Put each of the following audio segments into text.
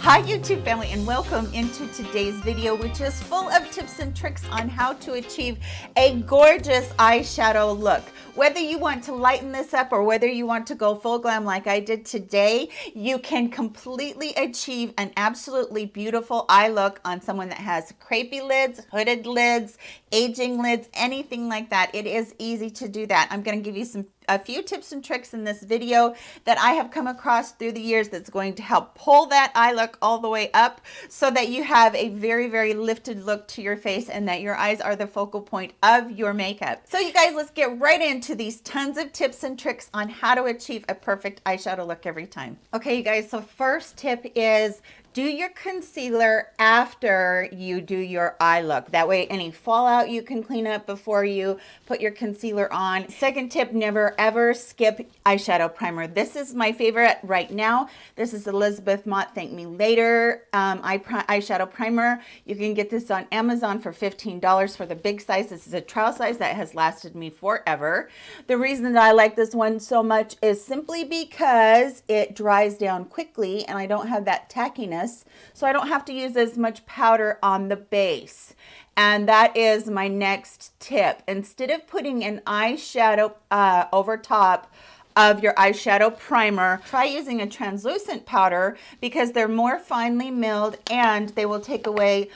Hi YouTube family, and welcome into today's video, which is full of tips and tricks on how to achieve a gorgeous eyeshadow look. Whether you want to lighten this up or whether you want to go full glam like I did today, you can completely achieve an absolutely beautiful eye look on someone that has crepey lids, hooded lids, aging lids, anything like that. It is easy to do that. I'm going to give you a few tips and tricks in this video that I have come across through the years that's going to help pull that eye look all the way up so that you have a very, very lifted look to your face and that your eyes are the focal point of your makeup. So you guys, let's get right into these tons of tips and tricks on how to achieve a perfect eyeshadow look every time. Okay, you guys, so first tip is do your concealer after you do your eye look. That way any fallout you can clean up before you put your concealer on. Second tip, never ever skip eyeshadow primer. This is my favorite right now. This is Elizabeth Mott Thank Me Later eyeshadow primer. You can get this on Amazon for $15 for the big size. This is a trial size that has lasted me forever. The reason that I like this one so much is simply because it dries down quickly and I don't have that tackiness. So I don't have to use as much powder on the base. And that is my next tip. Instead of putting an eyeshadow over top of your eyeshadow primer, try using a translucent powder because they're more finely milled and they will take away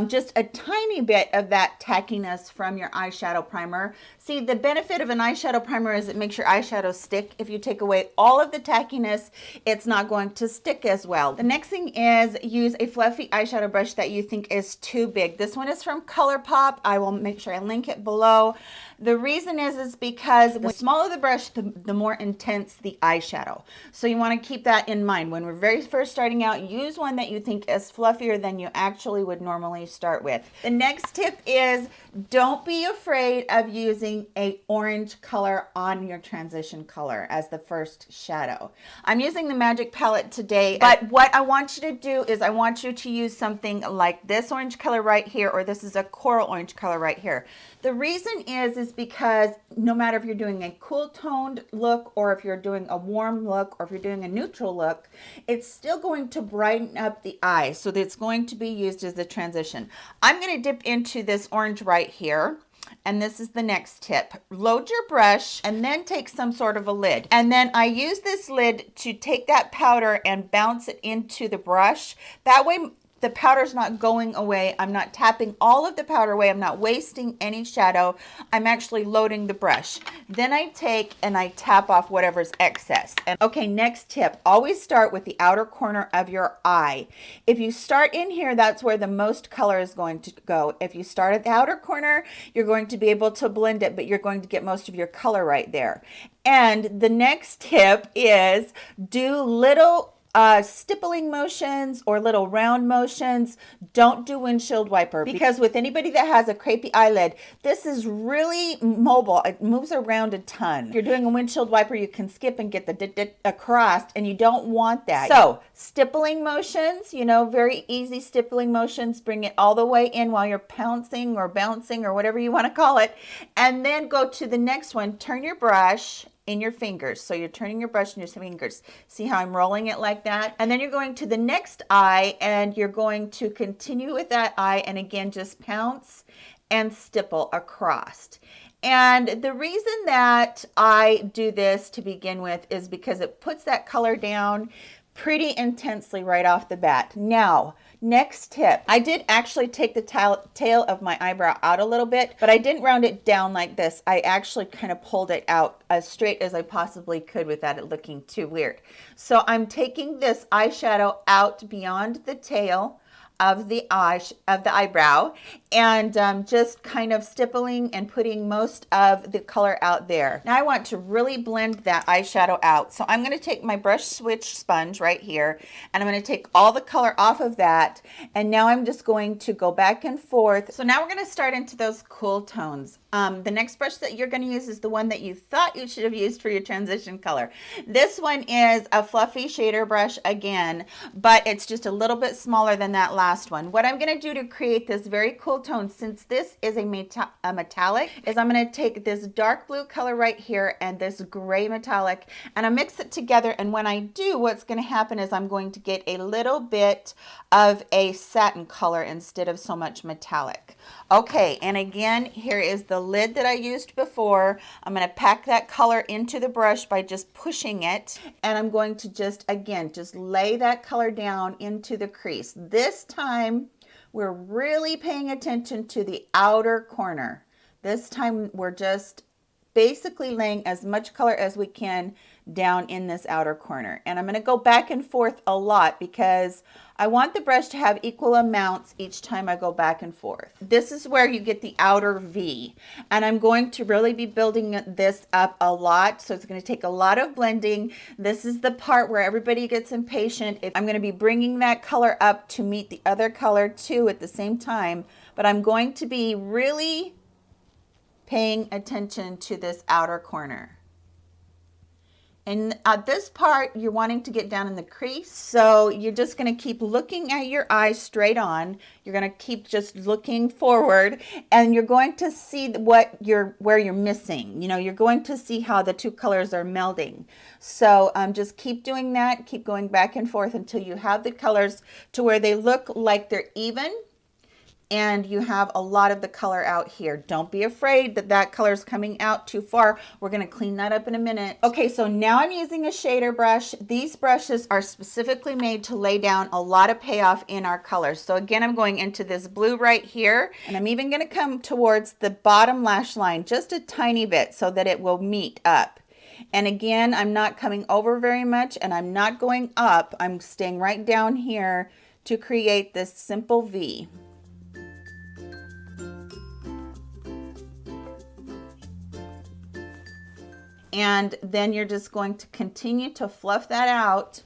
just a tiny bit of that tackiness from your eyeshadow primer. See, the benefit of an eyeshadow primer is it makes your eyeshadow stick. If you take away all of the tackiness, it's not going to stick as well. The next thing is use a fluffy eyeshadow brush that you think is too big. This one is from ColourPop. I will make sure I link it below. The reason is because the smaller the brush, the more intense the eyeshadow. So you want to keep that in mind. When we're very first starting out, use one that you think is fluffier than you actually would normally start with. The next tip is don't be afraid of using a orange color on your transition color as the first shadow. I'm using the Magic palette today, but what I want you to do is I want you to use something like this orange color right here, or this is a coral orange color right here. The reason is because no matter if you're doing a cool toned look or if you're doing a warm look or if you're doing a neutral look, it's still going to brighten up the eye. So that it's going to be used as a transition. I'm going to dip into this orange right here. And this is the next tip. Load your brush and then take some sort of a lid. And then I use this lid to take that powder and bounce it into the brush. That way the powder's not going away. I'm not tapping all of the powder away. I'm not wasting any shadow. I'm actually loading the brush. Then I take and I tap off whatever's excess. And okay, next tip, always start with the outer corner of your eye. If you start in here, that's where the most color is going to go. If you start at the outer corner, you're going to be able to blend it, but you're going to get most of your color right there. And the next tip is do little stippling motions or little round motions. Don't do windshield wiper because with anybody that has a crepey eyelid, this is really mobile. It moves around a ton. If you're doing a windshield wiper, you can skip and get the across, and you don't want that. So stippling motions, you know, very easy stippling motions. Bring it all the way in while you're pouncing or bouncing or whatever you want to call it. And then go to the next one. Turn your brush in your fingers. So you're turning your brush in your fingers. See how I'm rolling it like that? And then you're going to the next eye and you're going to continue with that eye and again just pounce and stipple across. And the reason that I do this to begin with is because it puts that color down pretty intensely right off the bat. Now, next tip. I did actually take the tail of my eyebrow out a little bit, but I didn't round it down like this. I actually kind of pulled it out as straight as I possibly could without it looking too weird. So I'm taking this eyeshadow out beyond the tail of the eyebrow and just kind of stippling and putting most of the color out there. Now I want to really blend that eyeshadow out. So I'm going to take my brush switch sponge right here and I'm going to take all the color off of that. And now I'm just going to go back and forth. So now we're going to start into those cool tones. The next brush that you're going to use is the one that you thought you should have used for your transition color. This one is a fluffy shader brush again, but it's just a little bit smaller than that last last one. What I'm going to do to create this very cool tone, since this is a metallic, is I'm going to take this dark blue color right here and this gray metallic, and I mix it together. And when I do, what's going to happen is I'm going to get a little bit of a satin color instead of so much metallic. Okay, and again, here is the lid that I used before. I'm going to pack that color into the brush by just pushing it, and I'm going to just, again, just lay that color down into the crease. This time, we're really paying attention to the outer corner. This time, we're just basically laying as much color as we can down in this outer corner. And I'm going to go back and forth a lot because I want the brush to have equal amounts each time I go back and forth. This is where you get the outer V. And I'm going to really be building this up a lot. So it's going to take a lot of blending. This is the part where everybody gets impatient. I'm going to be bringing that color up to meet the other color too at the same time. But I'm going to be really paying attention to this outer corner. And at this part, you're wanting to get down in the crease. So you're just going to keep looking at your eye straight on. You're going to keep just looking forward, and you're going to see where you're missing. You know, you're going to see how the two colors are melding. So just keep doing that. Keep going back and forth until you have the colors to where they look like they're even. And you have a lot of the color out here. Don't be afraid that that color is coming out too far. We're going to clean that up in a minute. Okay, so now I'm using a shader brush. These brushes are specifically made to lay down a lot of payoff in our colors. So again, I'm going into this blue right here, and I'm even going to come towards the bottom lash line just a tiny bit so that it will meet up. And again, I'm not coming over very much, and I'm not going up. I'm staying right down here to create this simple V. And then you're just going to continue to fluff that out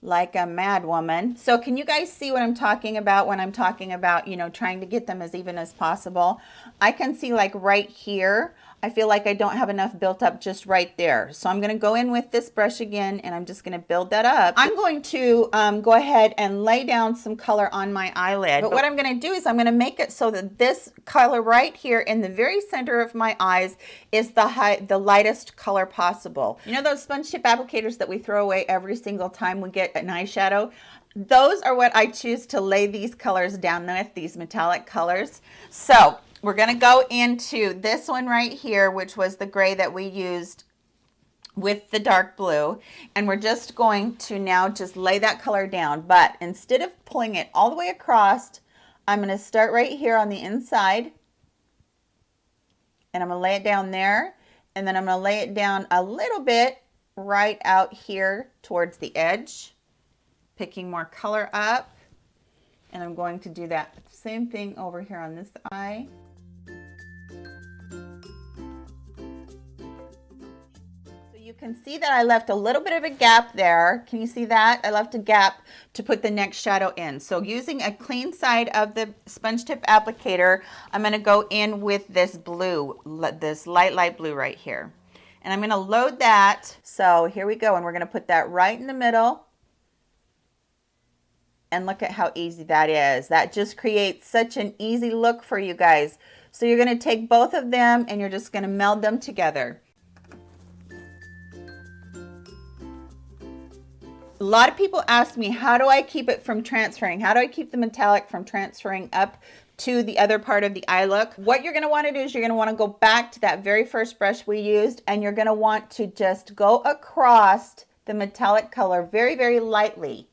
like a mad woman. So can you guys see what I'm talking about when I'm talking about, you know, trying to get them as even as possible? I can see like right here, I feel like I don't have enough built up just right there. So I'm going to go in with this brush again, and I'm just going to build that up. I'm going to go ahead and lay down some color on my eyelid. But what I'm going to do is I'm going to make it so that this color right here in the very center of my eyes is the lightest color possible. You know those sponge tip applicators that we throw away every single time we get an eyeshadow? Those are what I choose to lay these colors down with, these metallic colors. So we're going to go into this one right here, which was the gray that we used with the dark blue. And we're just going to now just lay that color down. But instead of pulling it all the way across, I'm going to start right here on the inside. And I'm going to lay it down there. And then I'm going to lay it down a little bit right out here towards the edge, picking more color up. And I'm going to do that same thing over here on this eye. You can see that I left a little bit of a gap there. Can you see that? I left a gap to put the next shadow in. So using a clean side of the sponge tip applicator, I'm going to go in with this blue, this light blue right here. And I'm going to load that. So here we go. And we're going to put that right in the middle. And look at how easy that is. That just creates such an easy look for you guys. So you're going to take both of them and you're just going to meld them together. A lot of people ask me, how do I keep it from transferring? How do I keep the metallic from transferring up to the other part of the eye look? What you're going to want to do is you're going to want to go back to that very first brush we used, and you're going to want to just go across the metallic color very, very lightly.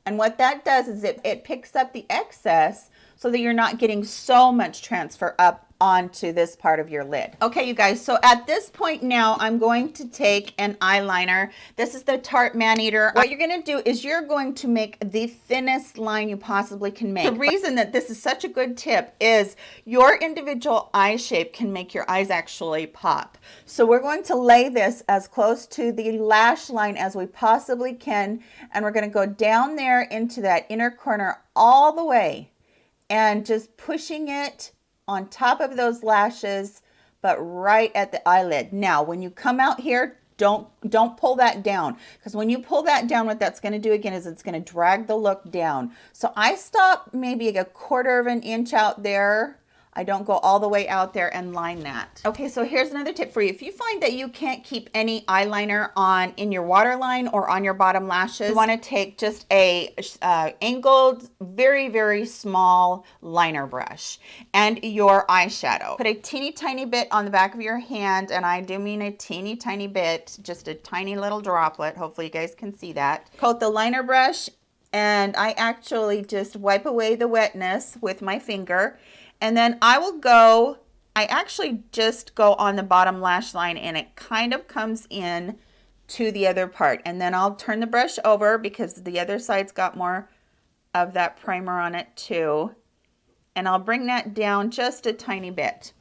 And what that does is it picks up the excess so that you're not getting so much transfer up onto this part of your lid. Okay, you guys, so at this point now, I'm going to take an eyeliner. This is the Tarte Maneater. What you're gonna do is you're going to make the thinnest line you possibly can make. The reason that this is such a good tip is your individual eye shape can make your eyes actually pop. So we're going to lay this as close to the lash line as we possibly can, and we're gonna go down there into that inner corner all the way, and just pushing it on top of those lashes, but right at the eyelid. Now, when you come out here, don't pull that down, because when you pull that down, what that's going to do again is it's going to drag the look down. So I stop maybe a 1/4 of an inch out there. I don't go all the way out there and line that. Okay, so here's another tip for you. If you find that you can't keep any eyeliner on in your waterline or on your bottom lashes, you want to take just a angled, very, very small liner brush and your eyeshadow. Put a teeny tiny bit on the back of your hand, and I do mean a teeny tiny bit, just a tiny little droplet. Hopefully you guys can see that. Coat the liner brush, and I actually just wipe away the wetness with my finger. And then I actually just go on the bottom lash line, and it kind of comes in to the other part. And then I'll turn the brush over because the other side's got more of that primer on it too. And I'll bring that down just a tiny bit.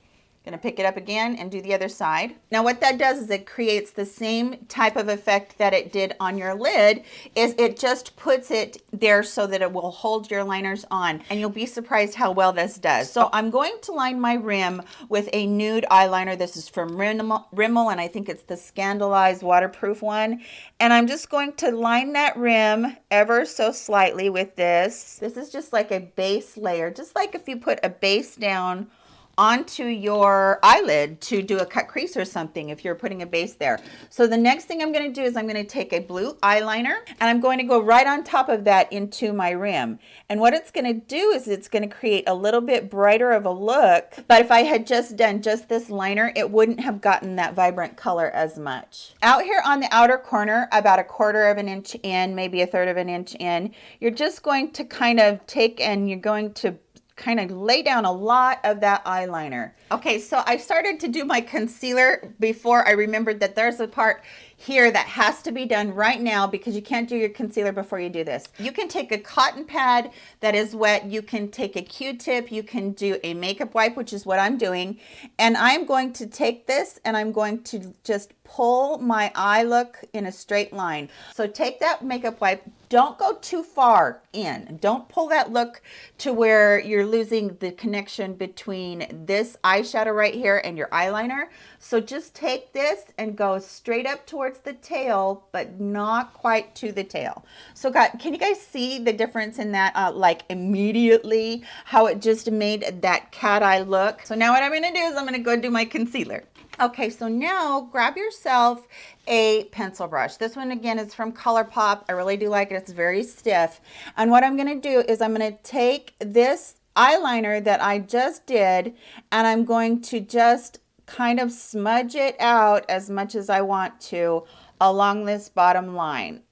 Gonna pick it up again and do the other side. Now what that does is it creates the same type of effect that it did on your lid, is it just puts it there so that it will hold your liners on, and you'll be surprised how well this does. So I'm going to line my rim with a nude eyeliner. This is from Rimmel, and I think it's the Scandalized waterproof one. And I'm just going to line that rim ever so slightly with this. This is just like a base layer, just like if you put a base down onto your eyelid to do a cut crease or something if you're putting a base there. So the next thing I'm going to do is I'm going to take a blue eyeliner, and I'm going to go right on top of that into my rim. And what it's going to do is it's going to create a little bit brighter of a look, but if I had just done just this liner, it wouldn't have gotten that vibrant color as much. Out here on the outer corner, about a 1/4 of an inch in, maybe a 1/3 of an inch in, you're just going to kind of take and you're going to kind of lay down a lot of that eyeliner. Okay, so I started to do my concealer before I remembered that there's a part here that has to be done right now, because you can't do your concealer before you do this. You can take a cotton pad that is wet, you can take a Q-tip, you can do a makeup wipe, which is what I'm doing, and I'm going to take this and I'm going to just pull my eye look in a straight line. So take that makeup wipe, don't go too far in, don't pull that look to where you're losing the connection between this eyeshadow right here and your eyeliner. So just take this and go straight up towards the tail, but not quite to the tail. So can you guys see the difference in that, like immediately, how it just made that cat eye look? So now what I'm gonna do is I'm gonna go do my concealer. Okay, so now grab yourself a pencil brush. This one again is from ColourPop. I really do like it. It's very stiff. And what I'm going to do is I'm going to take this eyeliner that I just did, and I'm going to just kind of smudge it out as much as I want to along this bottom line,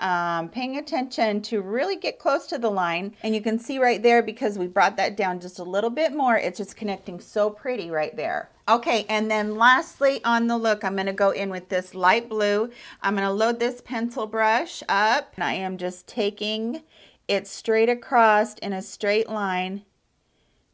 paying attention to really get close to the line. And you can see right there, because we brought that down just a little bit more, it's just connecting so pretty right there. Okay, and then lastly on the look, I'm going to go in with this light blue. I'm going to load this pencil brush up, and I am just taking it straight across in a straight line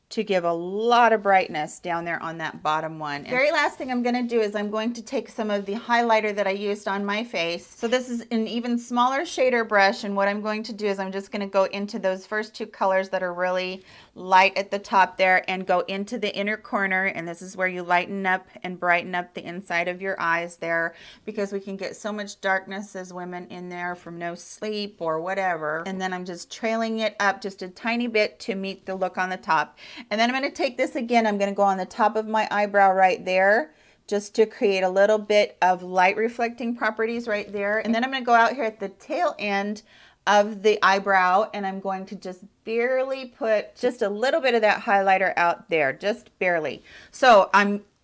to give a lot of brightness down there on that bottom one. And very last thing I'm going to do is I'm going to take some of the highlighter that I used on my face. So this is an even smaller shader brush, and what I'm going to do is I'm just going to go into those first two colors that are really light at the top there and go into the inner corner, and this is where you lighten up and brighten up the inside of your eyes there, because we can get so much darkness as women in there from no sleep or whatever. And then I'm just trailing it up just a tiny bit to meet the look on the top. And then I'm going to take this again, I'm going to go on the top of my eyebrow right there, just to create a little bit of light reflecting properties right there. And then I'm going to go out here at the tail end of the eyebrow, and I'm going to just barely put just a little bit of that highlighter out there, just barely. So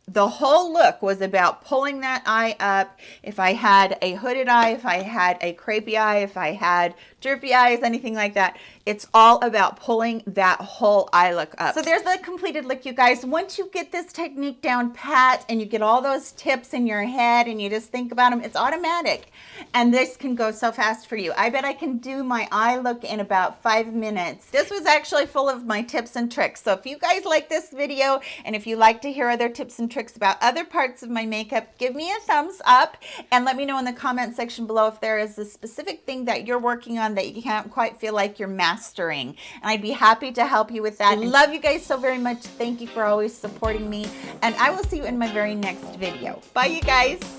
the whole look was about pulling that eye up. If I had a hooded eye, if I had a crepey eye, if I had droopy eyes, anything like that, it's all about pulling that whole eye look up. So there's the completed look, you guys. Once you get this technique down pat and you get all those tips in your head and you just think about them, it's automatic. And this can go so fast for you. I bet I can do my eye look in about 5 minutes. This was actually full of my tips and tricks. So if you guys like this video, and if you like to hear other tips and tricks about other parts of my makeup, give me a thumbs up and let me know in the comment section below if there is a specific thing that you're working on that you can't quite feel like you're mastering, and I'd be happy to help you with that. Love you guys so very much. Thank you for always supporting me, and I will see you in my very next video. Bye, you guys.